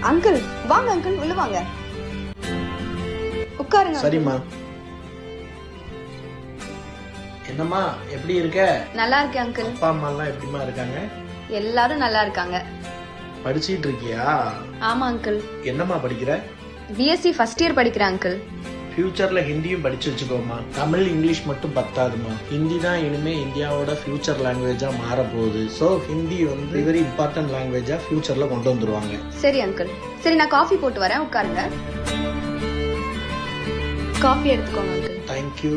Uncle வாங்க uncle, உள்ள வாங்க, உட்காருங்க. சரிம்மா. என்னம்மா எப்படி இருக்க? நல்லா இருக்கேன் அங்கிள். அப்பா அம்மா எல்லாம் எப்படிமா இருக்காங்க? எல்லாரும் நல்லா இருக்காங்க. படிச்சிட்டு இருக்கியா? ஆமா அங்கிள். என்னம்மா படிக்கிற? பிஎஸ்சி ஃபர்ஸ்ட் இயர் படிக்கிறேன் அங்கிள். ஃபியூச்சர்ல ஹிந்தியும் படிச்சு வச்சுக்கோமா. தமிழ் இங்கிலீஷ் மட்டும் பத்தாதுமா. ஹிந்தி தான் இனிமே இந்தியாவோட ஃபியூச்சர் லாங்குவேஜா மாற போகுது. சோ ஹிந்தி வந்து வெரி இம்பார்ட்டன்ட் லாங்குவேஜா ஃபியூச்சர்ல கொண்டு வந்துருவாங்க. சரி அங்கிள். சரி நான் காஃபி போட்டு வரேன், உட்காருங்க. காஃபி எடுத்துக்கோங்க அங்கிள். தேங்க்யூ.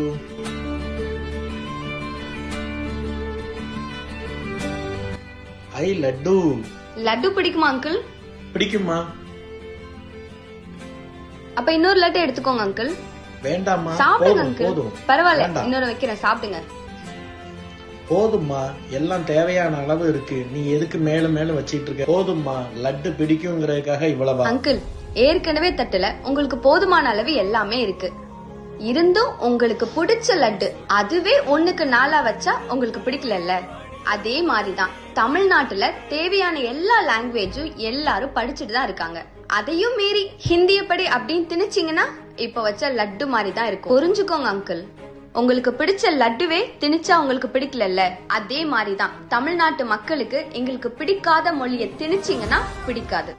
ஐ லட்டு. லட்டு பிடிக்குமா அங்கிள்? பிடிக்குமா? அப்ப இன்னொரு லட்டு எடுத்துக்கோங்க அங்கிள். வேண்டாமா? சாப்பிடுங்க அங்கிள். போதும். பரவாயில்ல, வேண்டாம். இன்னொரு வைக்கிறேன், சாப்பிடுங்க. போதும்மா, எல்லாம் தேவையான அளவு இருக்கு. நீ எதுக்கு மேல மேல வச்சிட்டு இருக்க? போதும்மா, லட்டு பிடிக்குங்கிறதுக்காக இவ்வளவா? அங்கிள் ஏற்கனவே தட்டுல உங்களுக்கு போதுமான அளவு எல்லாமே இருக்கு. இருந்தும் உங்களுக்கு பிடிச்ச லட்டு அதுவே 1க்கு 4 வச்சா உங்களுக்கு பிடிக்கல. அதே மாதிரிதான் தமிழ்நாட்டுல தேவையான எல்லா லாங்குவேஜும் எல்லாரும் படிச்சுட்டு தான் இருக்காங்க. அதையும் மீறி ஹிந்திய படி அப்படின்னு திணிச்சிங்கன்னா இப்ப வச்ச லட்டு மாதிரி தான் இருக்கும். புரிஞ்சுக்கோங்க அங்கிள். உங்களுக்கு பிடிச்ச லட்டுவே திணிச்சா உங்களுக்கு பிடிக்கல. அதே மாதிரிதான் தமிழ்நாட்டு மக்களுக்கு எங்களுக்கு பிடிக்காத மொழியை திணிச்சிங்கன்னா பிடிக்காது.